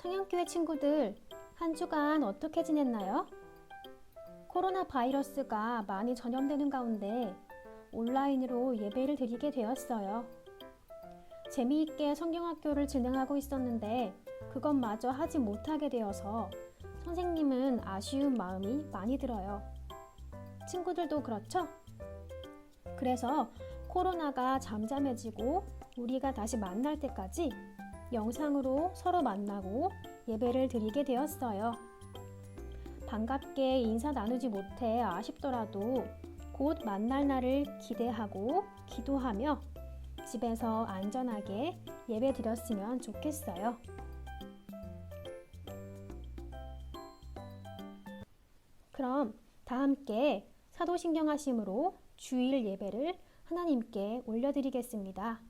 창녕교회 친구들, 한 주간 어떻게 지냈나요? 코로나 바이러스가 많이 전염되는 가운데 온라인으로 예배를 드리게 되었어요. 재미있게 성경학교를 진행하고 있었는데 그것마저 하지 못하게 되어서 선생님은 아쉬운 마음이 많이 들어요. 친구들도 그렇죠? 그래서 코로나가 잠잠해지고 우리가 다시 만날 때까지 영상으로 서로 만나고 예배를 드리게 되었어요. 반갑게 인사 나누지 못해 아쉽더라도 곧 만날 날을 기대하고 기도하며 집에서 안전하게 예배 드렸으면 좋겠어요. 그럼 다 함께 사도신경하심으로 주일 예배를 하나님께 올려드리겠습니다.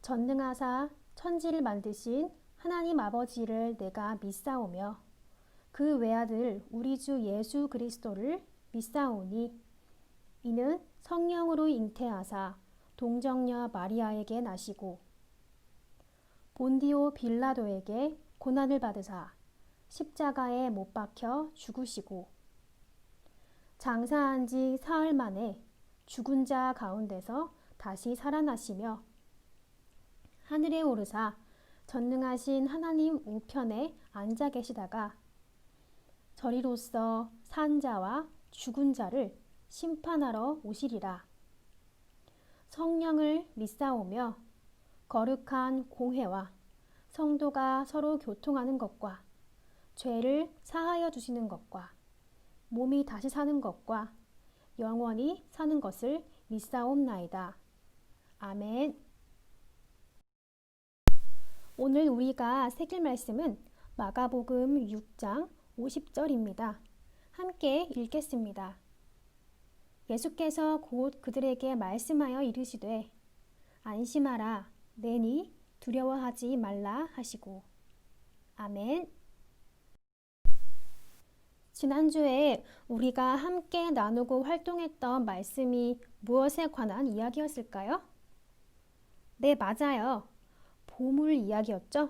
전능하사 천지를 만드신 하나님 아버지를 내가 믿사오며 그 외아들 우리 주 예수 그리스도를 믿사오니 이는 성령으로 잉태하사 동정녀 마리아에게 나시고 본디오 빌라도에게 고난을 받으사 십자가에 못 박혀 죽으시고 장사한 지 사흘 만에 죽은 자 가운데서 다시 살아나시며 하늘에 오르사 전능하신 하나님 우편에 앉아 계시다가 저리로서 산 자와 죽은 자를 심판하러 오시리라. 성령을 믿사오며 거룩한 공회와 성도가 서로 교통하는 것과 죄를 사하여 주시는 것과 몸이 다시 사는 것과 영원히 사는 것을 믿사옵나이다. 아멘. 오늘 우리가 새길 말씀은 마가복음 6장 50절입니다. 함께 읽겠습니다. 예수께서 곧 그들에게 말씀하여 이르시되 안심하라 내니 두려워하지 말라 하시고 아멘. 지난주에 우리가 함께 나누고 활동했던 말씀이 무엇에 관한 이야기였을까요? 네, 맞아요. 보물 이야기였죠?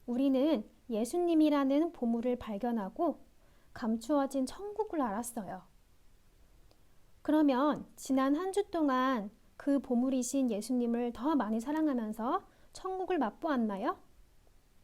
우리는 예수님이라는 보물을 발견하고 감추어진 천국을 알았어요. 그러면 지난 한 주 동안 그 보물이신 예수님을 더 많이 사랑하면서 천국을 맛보았나요?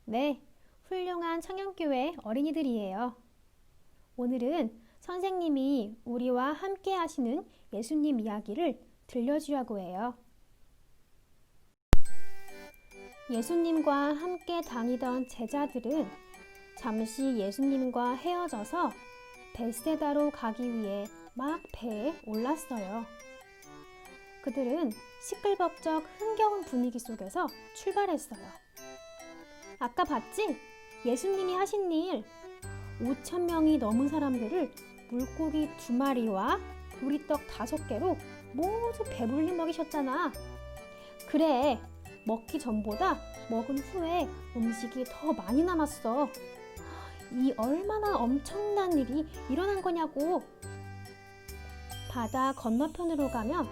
네, 훌륭한 창녕교회 어린이들이에요. 오늘은 선생님이 우리와 함께 하시는 예수님 이야기를 들려주려고 해요. 예수님과 함께 다니던 제자들은 잠시 예수님과 헤어져서 벳세다로 가기 위해 막 배에 올랐어요. 그들은 시끌벅적 흥겨운 분위기 속에서 출발했어요. 아까 봤지? 예수님이 하신 일! 5,000명이 넘은 사람들을 물고기 2마리와 보리떡 5개로 모두 배불리 먹이셨잖아. 그래, 먹기 전보다 먹은 후에 음식이 더 많이 남았어. 이 얼마나 엄청난 일이 일어난 거냐고. 바다 건너편으로 가면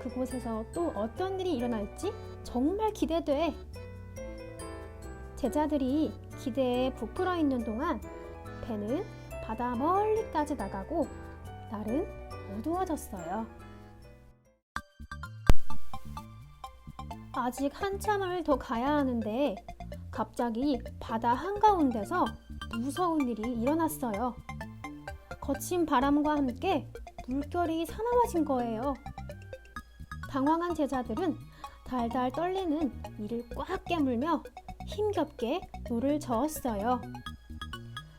그곳에서 또 어떤 일이 일어날지 정말 기대돼. 제자들이 기대에 부풀어 있는 동안 배는 바다 멀리까지 나가고 날은 어두워졌어요. 아직 한참을 더 가야 하는데 갑자기 바다 한가운데서 무서운 일이 일어났어요. 거친 바람과 함께 물결이 사나워진 거예요. 당황한 제자들은 달달 떨리는 이를 꽉 깨물며 힘겹게 노를 저었어요.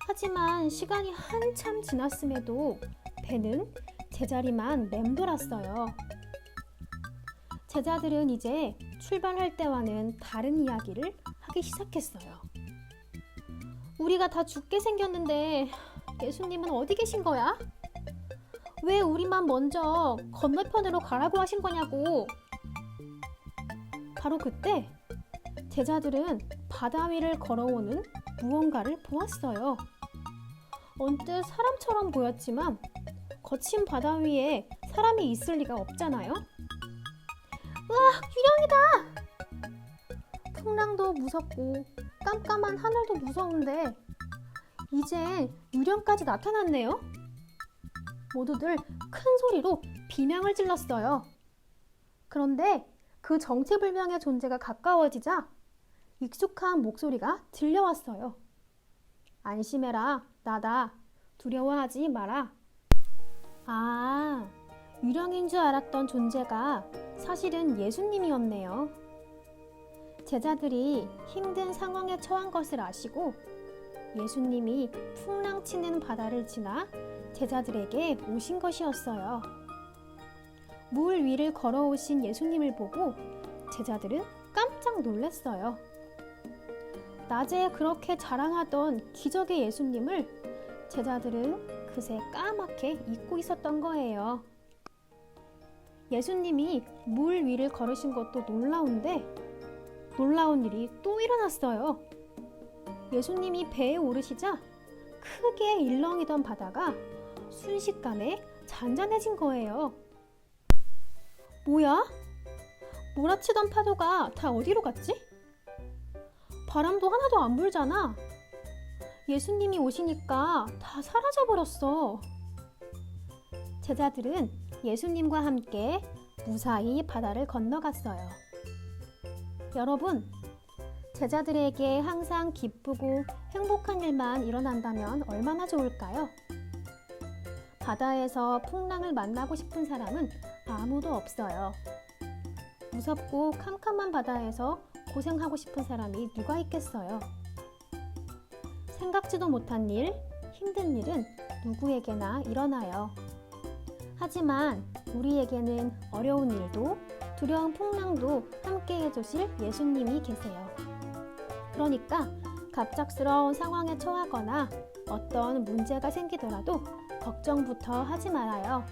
하지만 시간이 한참 지났음에도 배는 제자리만 맴돌았어요. 제자들은 이제 출발할 때와는 다른 이야기를 하기 시작했어요. 우리가 다 죽게 생겼는데 예수님은 어디 계신 거야? 왜 우리만 먼저 건너편으로 가라고 하신 거냐고. 바로 그때 제자들은 바다 위를 걸어오는 무언가를 보았어요. 언뜻 사람처럼 보였지만 거친 바다 위에 사람이 있을 리가 없잖아요. 우와, 유령이다! 풍랑도 무섭고 깜깜한 하늘도 무서운데 이제 유령까지 나타났네요. 모두들 큰 소리로 비명을 질렀어요. 그런데 그 정체불명의 존재가 가까워지자 익숙한 목소리가 들려왔어요. 안심해라, 나다. 두려워하지 마라. 아, 유령인 줄 알았던 존재가 사실은 예수님이었네요. 제자들이 힘든 상황에 처한 것을 아시고 예수님이 풍랑치는 바다를 지나 제자들에게 오신 것이었어요. 물 위를 걸어오신 예수님을 보고 제자들은 깜짝 놀랐어요. 낮에 그렇게 자랑하던 기적의 예수님을 제자들은 그새 까맣게 잊고 있었던 거예요. 예수님이 물 위를 걸으신 것도 놀라운데 놀라운 일이 또 일어났어요. 예수님이 배에 오르시자 크게 일렁이던 바다가 순식간에 잔잔해진 거예요. 뭐야? 몰아치던 파도가 다 어디로 갔지? 바람도 하나도 안 불잖아. 예수님이 오시니까 다 사라져버렸어. 제자들은 예수님과 함께 무사히 바다를 건너갔어요. 여러분, 제자들에게 항상 기쁘고 행복한 일만 일어난다면 얼마나 좋을까요? 바다에서 풍랑을 만나고 싶은 사람은 아무도 없어요. 무섭고 캄캄한 바다에서 고생하고 싶은 사람이 누가 있겠어요? 생각지도 못한 일, 힘든 일은 누구에게나 일어나요. 하지만 우리에게는 어려운 일도 두려운 풍랑도 함께 해주실 예수님이 계세요. 그러니까 갑작스러운 상황에 처하거나 어떤 문제가 생기더라도 걱정부터 하지 말아요.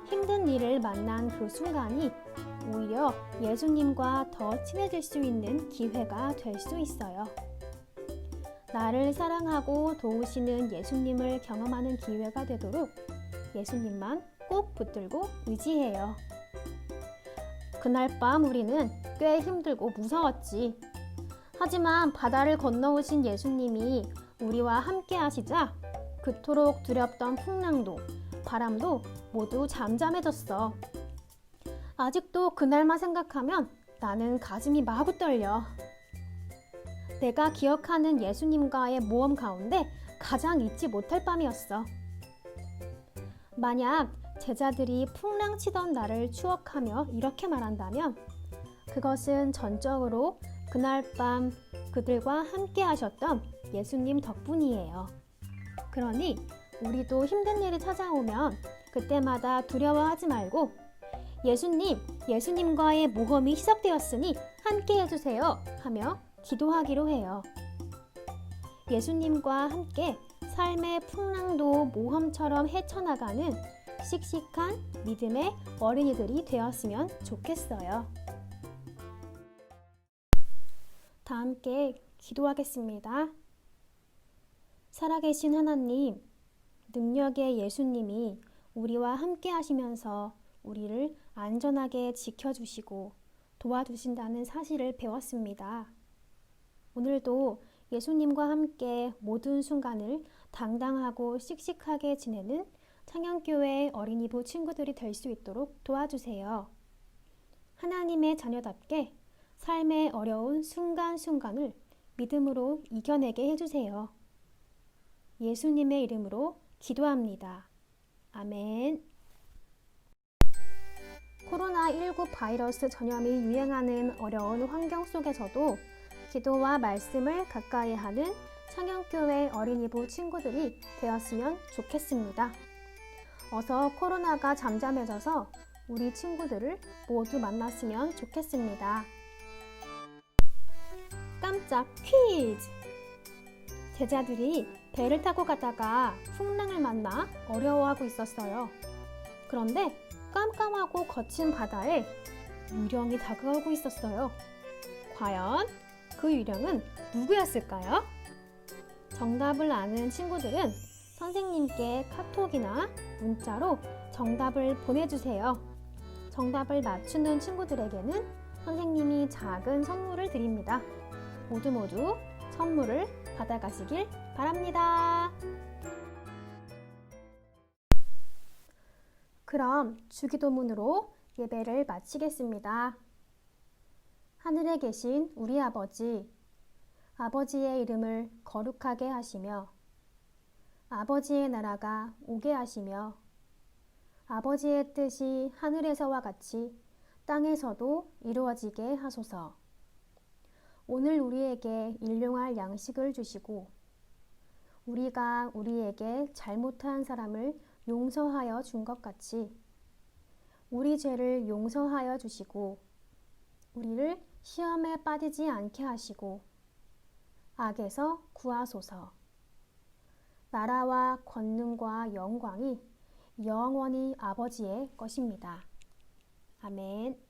힘든 일을 만난 그 순간이 오히려 예수님과 더 친해질 수 있는 기회가 될 수 있어요. 나를 사랑하고 도우시는 예수님을 경험하는 기회가 되도록 예수님만 꼭 붙들고 의지해요. 그날 밤 우리는 꽤 힘들고 무서웠지. 하지만 바다를 건너오신 예수님이 우리와 함께 하시자 그토록 두렵던 풍랑도 바람도 모두 잠잠해졌어. 아직도 그날만 생각하면 나는 가슴이 마구 떨려. 내가 기억하는 예수님과의 모험 가운데 가장 잊지 못할 밤이었어. 만약 제자들이 풍랑치던 날을 추억하며 이렇게 말한다면 그것은 전적으로 그날 밤 그들과 함께 하셨던 예수님 덕분이에요. 그러니 우리도 힘든 일이 찾아오면 그때마다 두려워하지 말고 예수님과의 모험이 시작되었으니 함께 해주세요 하며 기도하기로 해요. 예수님과 함께 삶의 풍랑도 모험처럼 헤쳐나가는 씩씩한 믿음의 어린이들이 되었으면 좋겠어요. 다 함께 기도하겠습니다. 살아계신 하나님, 능력의 예수님이 우리와 함께 하시면서 우리를 안전하게 지켜주시고 도와주신다는 사실을 배웠습니다. 오늘도 예수님과 함께 모든 순간을 당당하고 씩씩하게 지내는 창현교회 어린이부 친구들이 될 수 있도록 도와주세요. 하나님의 자녀답게 삶의 어려운 순간순간을 믿음으로 이겨내게 해주세요. 예수님의 이름으로 기도합니다. 아멘. 코로나19 바이러스 전염이 유행하는 어려운 환경 속에서도 기도와 말씀을 가까이 하는 창현교회 어린이부 친구들이 되었으면 좋겠습니다. 어서 코로나가 잠잠해져서 우리 친구들을 모두 만났으면 좋겠습니다. 깜짝 퀴즈! 제자들이 배를 타고 가다가 풍랑을 만나 어려워하고 있었어요. 그런데 깜깜하고 거친 바다에 유령이 다가오고 있었어요. 과연 그 유령은 누구였을까요? 정답을 아는 친구들은 선생님께 카톡이나 문자로 정답을 보내주세요. 정답을 맞추는 친구들에게는 선생님이 작은 선물을 드립니다. 모두 모두 선물을 받아가시길 바랍니다. 그럼 주기도문으로 예배를 마치겠습니다. 하늘에 계신 우리 아버지, 아버지의 이름을 거룩하게 하시며 아버지의 나라가 오게 하시며 아버지의 뜻이 하늘에서와 같이 땅에서도 이루어지게 하소서. 오늘 우리에게 일용할 양식을 주시고 우리가 우리에게 잘못한 사람을 용서하여 준 것 같이 우리 죄를 용서하여 주시고 우리를 시험에 빠지지 않게 하시고 악에서 구하소서. 나라와 권능과 영광이 영원히 아버지의 것입니다. 아멘.